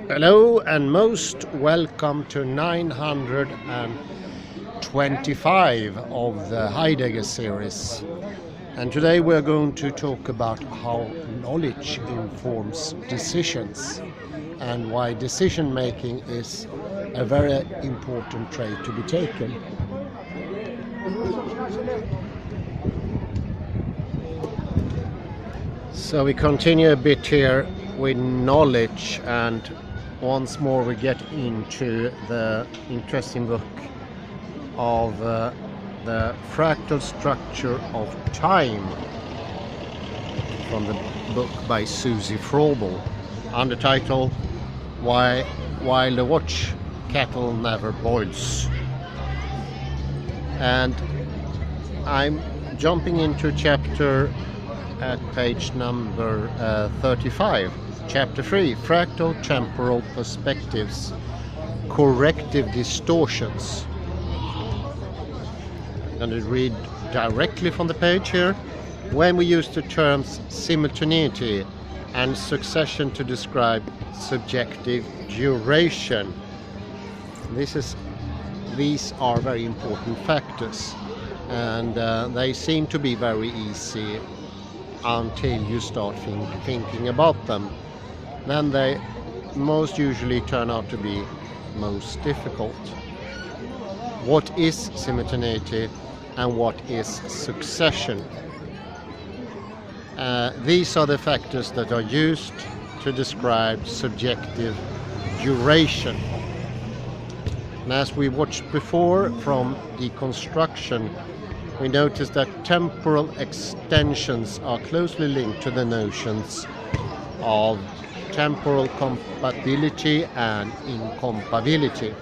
Hello and most welcome to 925 of the Heidegger series. And today we're going to talk about how knowledge informs decisions and why decision making is a very important trait to be taken. So we continue a bit here with knowledge, and once more we get into the interesting book of the fractal structure of time from the book by Susie Froebel, under title While the Watch Kettle Never Boils. And I'm jumping into chapter at page number 35, chapter 3, Fractal Temporal Perspectives, Corrective Distortions. I'm going to read directly from the page here. When we use the terms simultaneity and succession to describe subjective duration, these are very important factors, and they seem to be very easy until you start thinking about them. Then they most usually turn out to be most difficult. What is simultaneity and what is succession? These are the factors that are used to describe subjective duration. And as we watched before from deconstruction, we notice that temporal extensions are closely linked to the notions of temporal compatibility and incompatibility.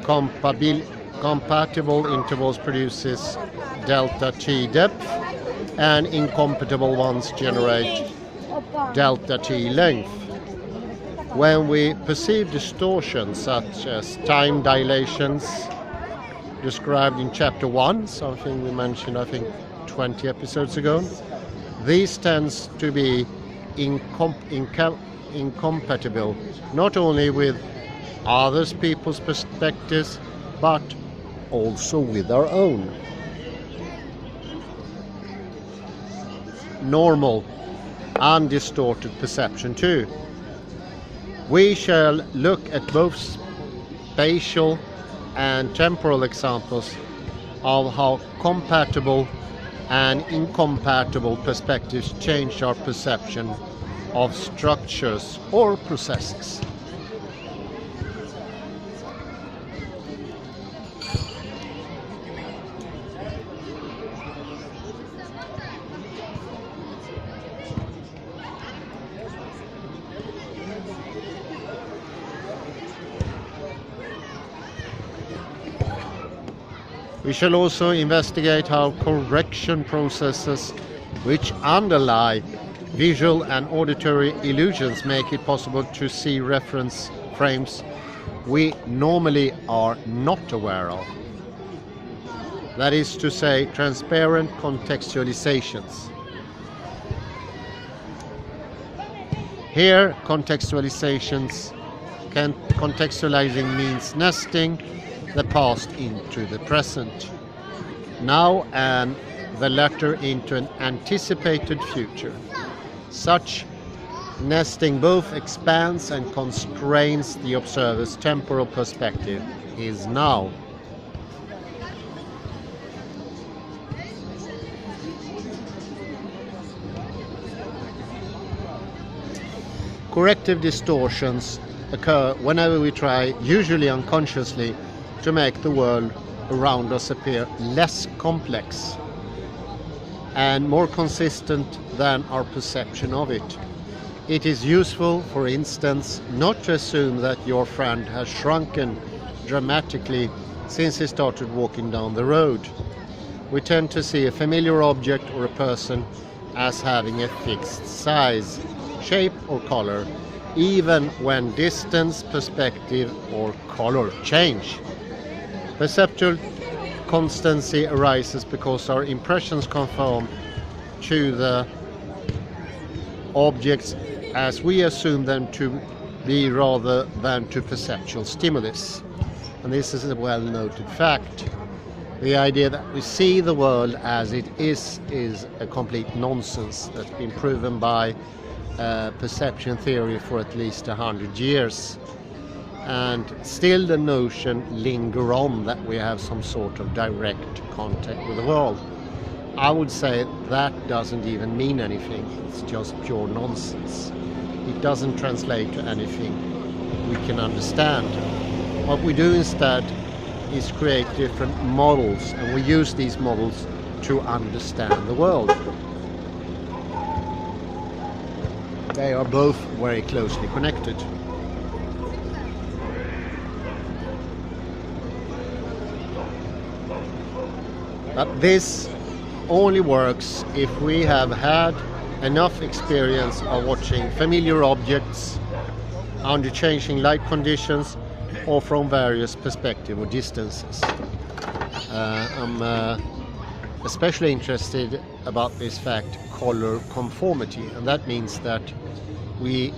Compatible intervals produces delta t depth, and incompatible ones generate delta t length. When we perceive distortions such as time dilations, described in chapter 1, something we mentioned I think 20 episodes ago, these tends to be incompatible not only with other people's perspectives but also with our own. Normal, undistorted perception too. We shall look at both spatial and temporal examples of how compatible and incompatible perspectives change our perception of structures or processes. We shall also investigate how correction processes which underlie visual and auditory illusions make it possible to see reference frames we normally are not aware of. That is to say, transparent contextualizations. Here, contextualizing means nesting the past into the present, now and the latter into an anticipated future. Such nesting both expands and constrains the observer's temporal perspective, is now. Corrective distortions occur whenever we try, usually unconsciously, to make the world around us appear less complex and more consistent than our perception of it. It is useful, for instance, not to assume that your friend has shrunken dramatically since he started walking down the road. We tend to see a familiar object or a person as having a fixed size, shape or color, even when distance, perspective or color change. Perceptual constancy arises because our impressions conform to the objects as we assume them to be rather than to perceptual stimulus. And this is a well-noted fact. The idea that we see the world as it is a complete nonsense that's been proven by perception theory for at least 100 years. And still the notion linger on that we have some sort of direct contact with the world. I would say that doesn't even mean anything. It's just pure nonsense. It doesn't translate to anything we can understand. What we do instead is create different models, and we use these models to understand the world. They are both very closely connected. But this only works if we have had enough experience of watching familiar objects under changing light conditions or from various perspectives or distances. I'm especially interested about this fact, color conformity, and that means that we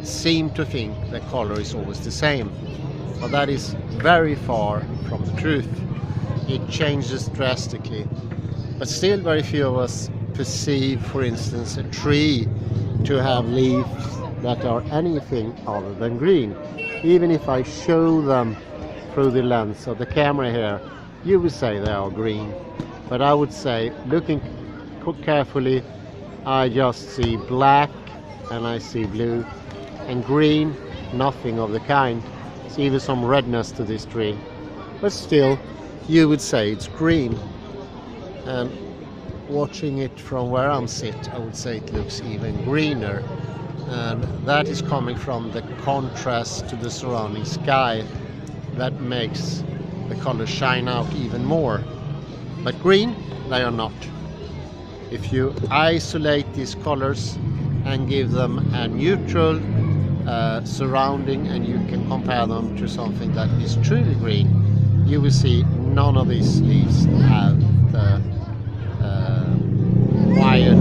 seem to think that color is always the same, but that is very far from the truth. It changes drastically, but still very few of us perceive, for instance, a tree to have leaves that are anything other than green. Even if I show them through the lens of the camera here, you would say they are green. But I would say, looking carefully, I just see black and I see blue, and green, nothing of the kind. It's even some redness to this tree, but still you would say it's green. And watching it from where I'm sit, I would say it looks even greener, and that is coming from the contrast to the surrounding sky that makes the colors shine out even more. But green, they are not. If you isolate these colors and give them a neutral surrounding, and you can compare them to something that is truly green, you will see none of these leaves have the wired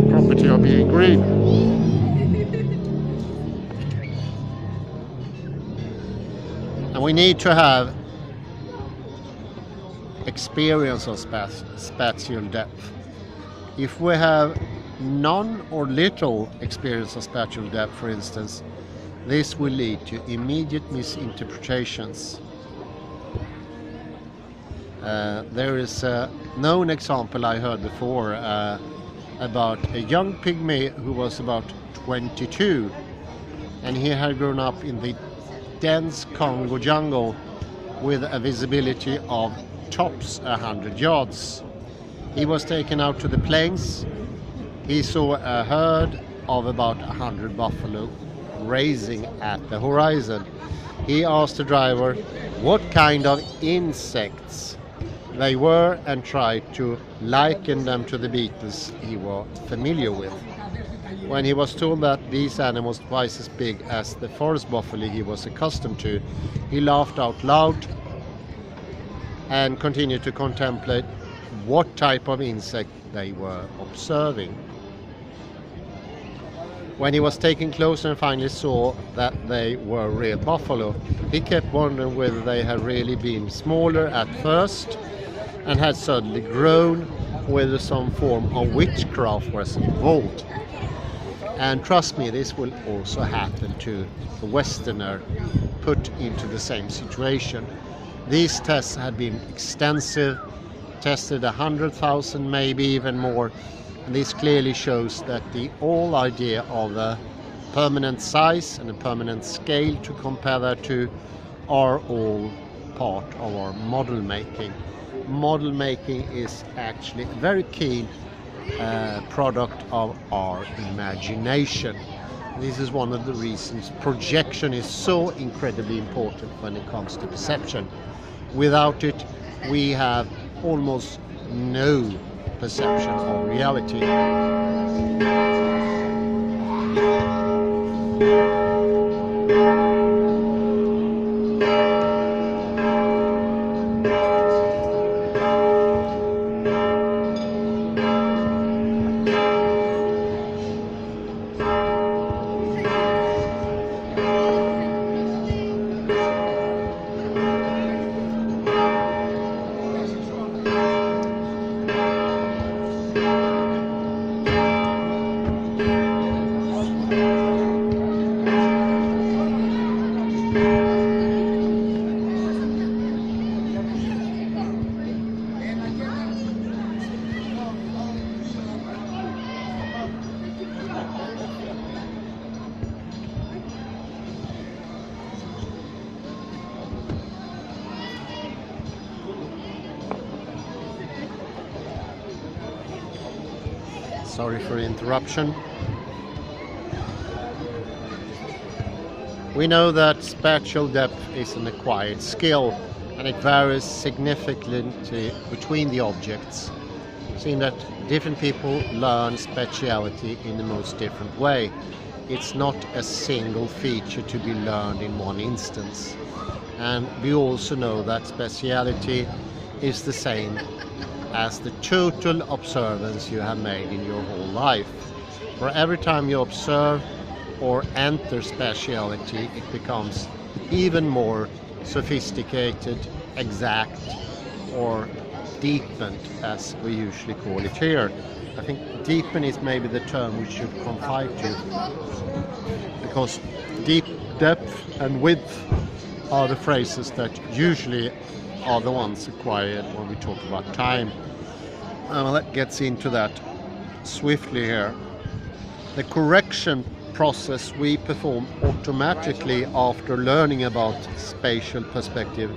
property of being green. And we need to have experience of spatial depth. If we have none or little experience of spatial depth, for instance, this will lead to immediate misinterpretations. There is a known example I heard before about a young pygmy who was about 22, and he had grown up in the dense Congo jungle with a visibility of tops 100 yards. He was taken out to the plains. He saw a herd of about 100 buffalo grazing at the horizon. He asked the driver what kind of insects they were and tried to liken them to the beetles he was familiar with. When he was told that these animals twice as big as the forest buffalo he was accustomed to, he laughed out loud and continued to contemplate what type of insect they were observing. When he was taken closer and finally saw that they were real buffalo, he kept wondering whether they had really been smaller at first and had suddenly grown, whether some form of witchcraft was involved. And trust me, this will also happen to a Westerner put into the same situation. These tests had been extensive, tested 100,000, maybe even more, and this clearly shows that the whole idea of a permanent size and a permanent scale to compare that to are all part of our model making. Model making is actually a very key product of our imagination. This is one of the reasons projection is so incredibly important when it comes to perception. Without it, we have almost no perception of reality. Sorry for the interruption. We know that spatial depth is an acquired skill, and it varies significantly between the objects, seeing that different people learn spatiality in the most different way. It's not a single feature to be learned in one instance. And we also know that spatiality is the same as the total observance you have made in your whole life. For every time you observe or enter spatiality, it becomes even more sophisticated, exact, or deepened, as we usually call it here. I think deepen is maybe the term we should confide to, because depth and width are the phrases that usually are the ones acquired when we talk about time. And that gets into that swiftly here. The correction process we perform automatically after learning about spatial perspective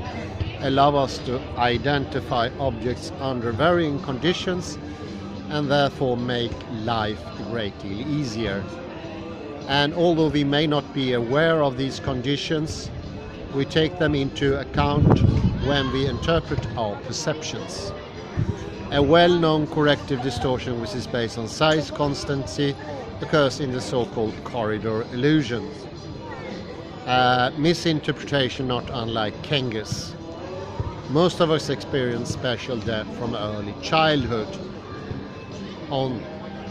allow us to identify objects under varying conditions and therefore make life a great deal easier. And although we may not be aware of these conditions, we take them into account when we interpret our perceptions. A well-known corrective distortion, which is based on size constancy, occurs in the so-called corridor illusion. Misinterpretation not unlike Kengus. Most of us experience spatial depth from early childhood on,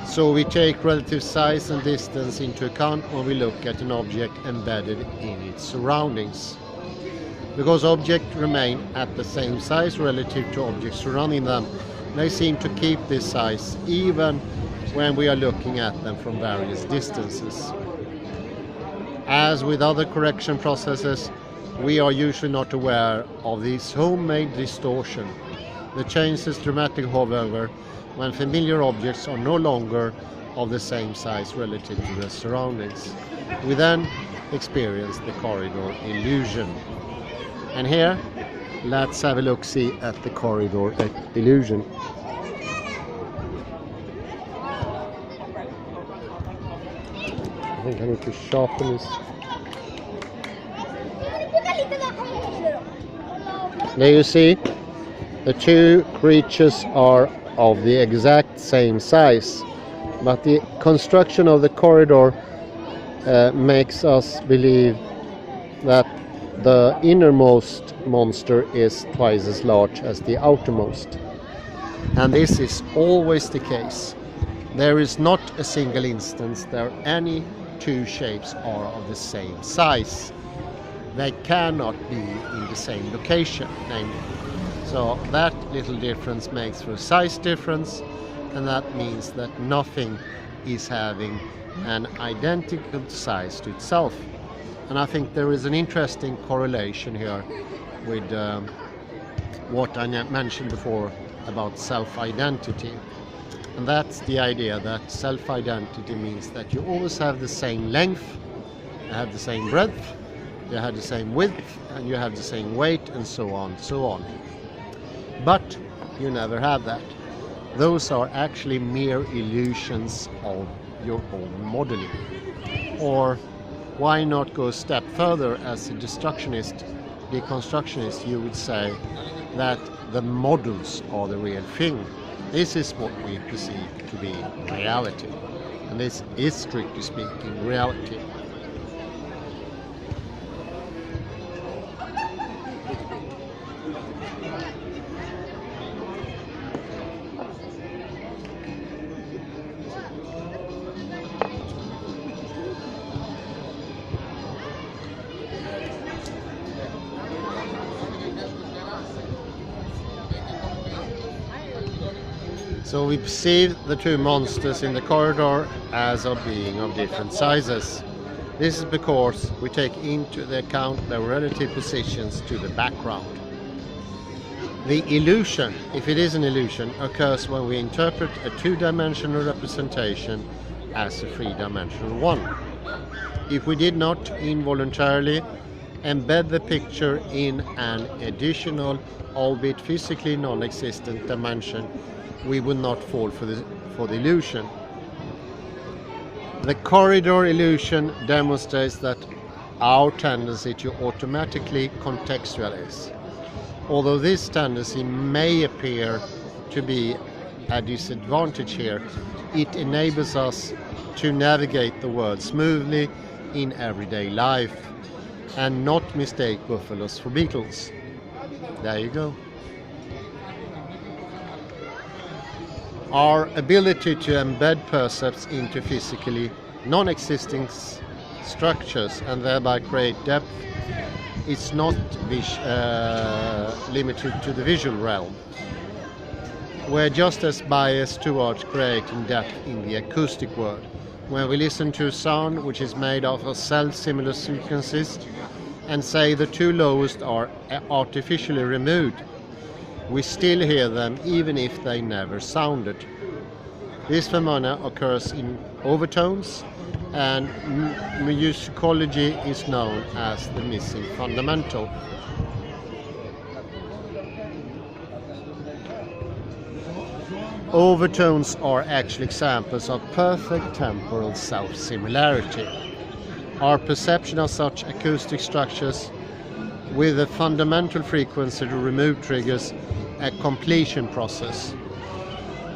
so we take relative size and distance into account when we look at an object embedded in its surroundings. Because objects remain at the same size relative to objects surrounding them, they seem to keep this size even when we are looking at them from various distances. As with other correction processes, we are usually not aware of this homemade distortion. The change is dramatic, however, when familiar objects are no longer of the same size relative to their surroundings. We then experience the corridor illusion. And here, let's have a look-see at the corridor illusion. I think I need to sharpen this. There you see, the two creatures are of the exact same size, but the construction of the corridor makes us believe that the innermost monster is twice as large as the outermost. And this is always the case. There is not a single instance where any two shapes are of the same size. They cannot be in the same location, namely. So that little difference makes for a size difference, and that means that nothing is having an identical size to itself. And I think there is an interesting correlation here with what I mentioned before about self-identity. And that's the idea that self-identity means that you always have the same length, you have the same breadth, you have the same width, and you have the same weight, and so on, so on. But you never have that. Those are actually mere illusions of your own modeling. Or why not go a step further? As a deconstructionist, you would say that the models are the real thing. This is what we perceive to be reality. And this is, strictly speaking, reality. So we perceive the two monsters in the corridor as of being of different sizes. This is because we take into the account their relative positions to the background. The illusion, if it is an illusion, occurs when we interpret a two-dimensional representation as a three-dimensional one. If we did not involuntarily embed the picture in an additional, albeit physically non-existent dimension, we would not fall for the illusion. The corridor illusion demonstrates that our tendency to automatically contextualize. Although this tendency may appear to be a disadvantage here, it enables us to navigate the world smoothly in everyday life and not mistake buffaloes for beetles. There you go. Our ability to embed percepts into physically non-existing structures and thereby create depth is not limited to the visual realm. We're just as biased towards creating depth in the acoustic world. When we listen to a sound which is made of cell-similar sequences and say the two lowest are artificially removed, we still hear them even if they never sounded. This phenomena occurs in overtones, and musicology is known as the missing fundamental. Overtones are actually examples of perfect temporal self-similarity. Our perception of such acoustic structures with a fundamental frequency to remove triggers a completion process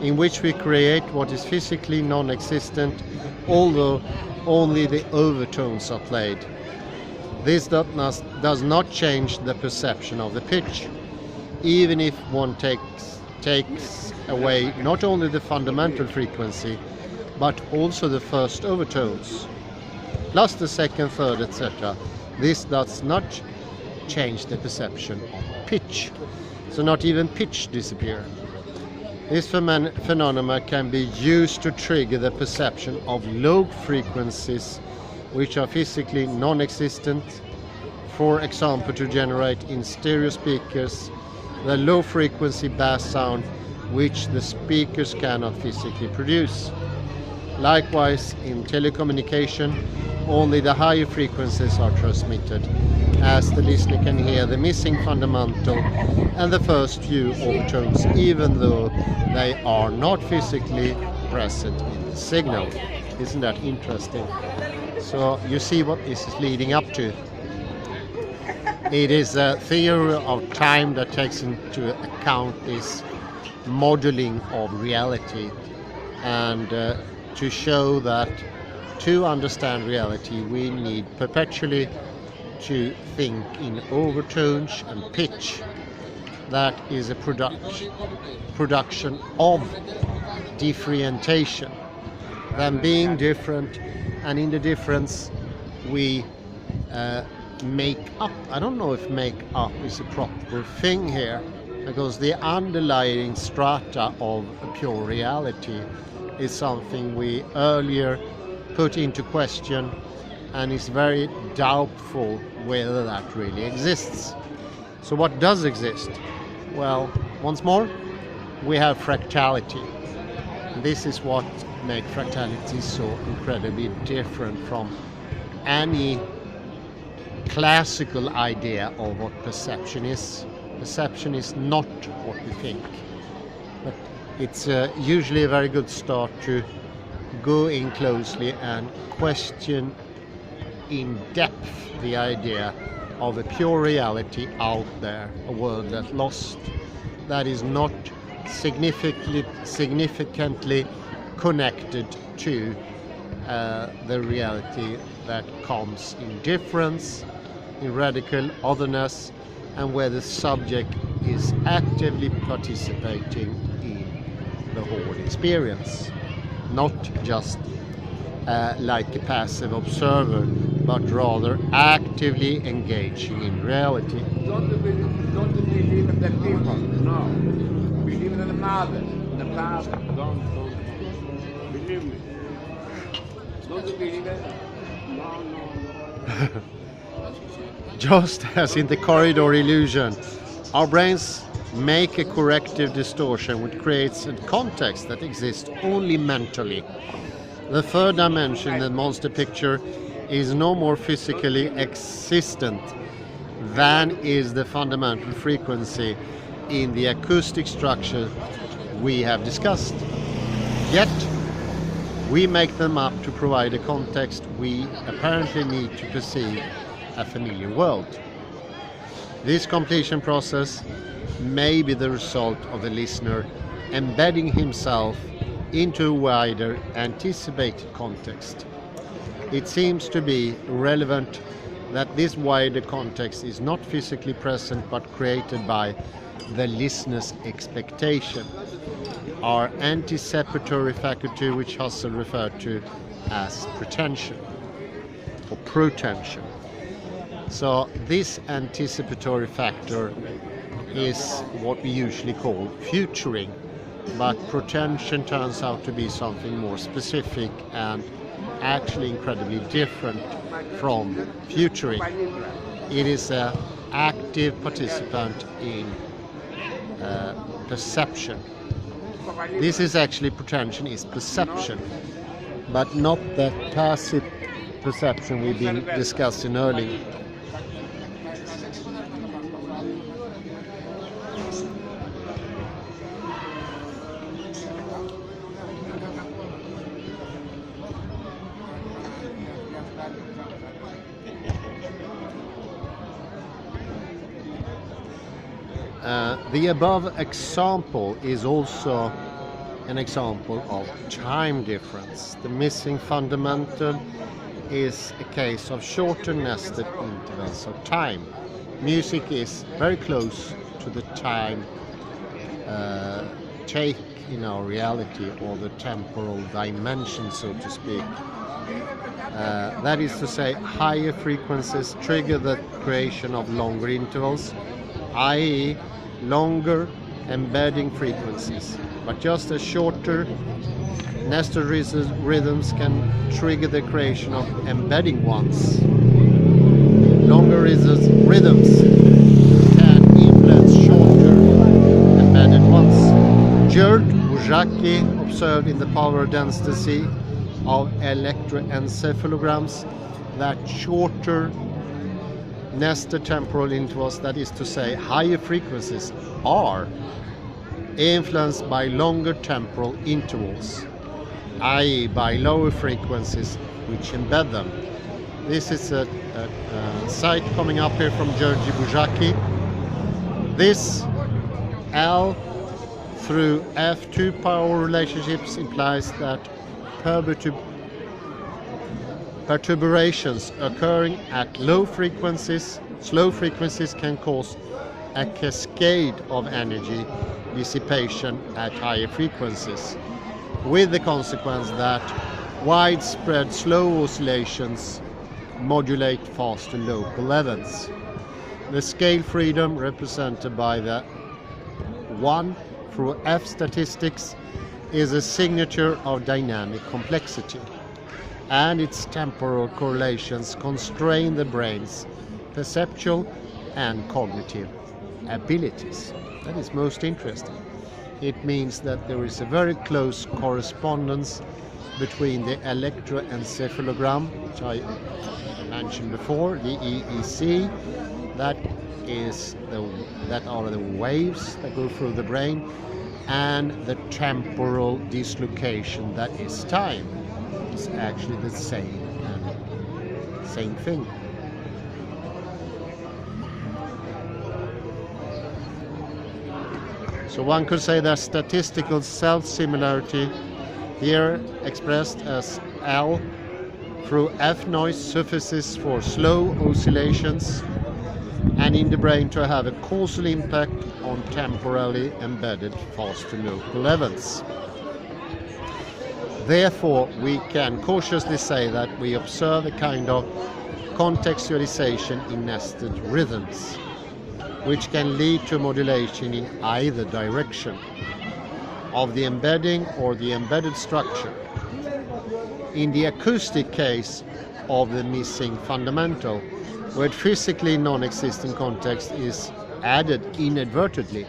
in which we create what is physically non-existent, although only the overtones are played. This does not change the perception of the pitch, even if one takes away not only the fundamental frequency, but also the first overtones, plus the second, third, etc. This does not change the perception of pitch. So not even pitch disappear. This phenomenon can be used to trigger the perception of low frequencies which are physically non-existent. For example, to generate in stereo speakers the low frequency bass sound which the speakers cannot physically produce. Likewise, in telecommunication, only the higher frequencies are transmitted, as the listener can hear the missing fundamental and the first few overtones, even though they are not physically present in the signal. Isn't that interesting? So you see what this is leading up to. It is a theory of time that takes into account this modeling of reality, and to show that to understand reality we need perpetually to think in overtones and pitch. That is a production of differentiation, them being different, and in the difference we make up. I don't know if make up is a proper thing here, because the underlying strata of pure reality is something we earlier put into question, and is very doubtful whether that really exists. So what does exist? Well, once more, we have fractality. This is what makes fractality so incredibly different from any classical idea of what perception is. Perception is not what we think, but it's usually a very good start to go in closely and question in depth the idea of a pure reality out there, a world that's lost, that is not significantly connected to the reality that comes in difference, in radical otherness, and where the subject is actively participating in the whole experience, not just like a passive observer, but rather actively engaging in reality. Don't believe in the people, no. Believe in the mother. The past gone, believe me. Don't you believe it? No. Just as in the corridor illusion, our brains make a corrective distortion which creates a context that exists only mentally. The third dimension in the monster picture is no more physically existent than is the fundamental frequency in the acoustic structure we have discussed. Yet, we make them up to provide a context we apparently need to perceive a familiar world. This completion process may be the result of the listener embedding himself into a wider anticipated context. It seems to be relevant that this wider context is not physically present but created by the listener's expectation, our anticipatory faculty, which Husserl referred to as pretension or protension. So this anticipatory factor is what we usually call futuring, but protension turns out to be something more specific and actually incredibly different from futuring. It is an active participant in perception. This is actually pretension is perception, but not the passive perception we've been discussing earlier. The above example is also an example of time difference. The missing fundamental is a case of shorter nested intervals of time. Music is very close to the time take in our reality, or the temporal dimension, so to speak. That is to say, higher frequencies trigger the creation of longer intervals, i.e. longer embedding frequencies, but just as shorter nested rhythms can trigger the creation of embedding ones. Longer rhythms can influence shorter embedded ones. Gerd Bujaki observed in the power density of electroencephalograms that shorter nested temporal intervals, that is to say higher frequencies, are influenced by longer temporal intervals, i.e. by lower frequencies which embed them. This is a site coming up here from Georgi Bujaki. This L through F2 power relationships implies that perturbations occurring at slow frequencies can cause a cascade of energy dissipation at higher frequencies, with the consequence that widespread slow oscillations modulate faster local levels. The scale freedom represented by the 1 through F statistics is a signature of dynamic complexity, and its temporal correlations constrain the brain's perceptual and cognitive abilities. That is most interesting. It means that there is a very close correspondence between the electroencephalogram, which I mentioned before, the EEC, that are the waves that go through the brain, and the temporal dislocation, that is time. It's actually the same thing. So one could say that statistical self-similarity, here expressed as L through F noise, suffices for slow oscillations and in the brain to have a causal impact on temporally embedded faster local levels. Therefore, we can cautiously say that we observe a kind of contextualization in nested rhythms, which can lead to modulation in either direction. of the embedding or the embedded structure. In the acoustic case of the missing fundamental, where physically non-existent context is added inadvertently,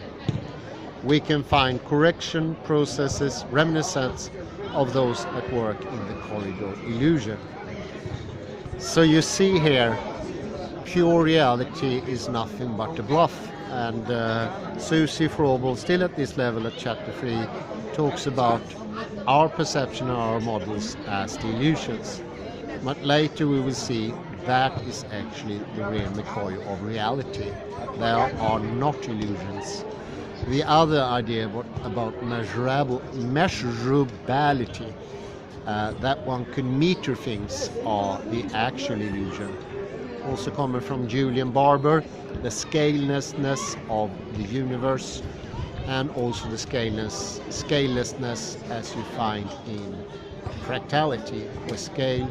we can find correction processes reminiscent of those at work in the corridor illusion. So you see here, pure reality is nothing but a bluff. And Susie Frobel, still at this level at chapter 3, talks about our perception and our models as the illusions. But later we will see that is actually the real McCoy of reality. There are not illusions. The other idea about measurability, that one can meter things, are the actual illusion. Also coming from Julian Barber, the scalelessness of the universe, and also the scalelessness as you find in fractality, where scale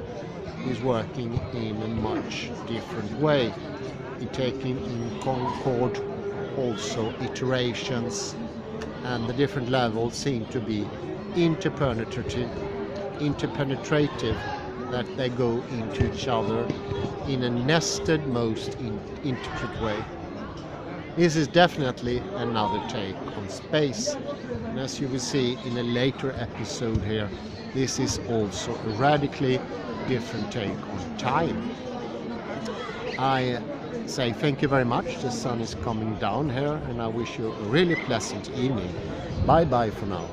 is working in a much different way, in taking in concord also iterations, and the different levels seem to be interpenetrative, that they go into each other in a nested, most intricate way. This is definitely another take on space, and as you will see in a later episode here, this is also a radically different take on time. I say thank you very much. The sun is coming down here, and I wish you a really pleasant evening. Bye bye for now.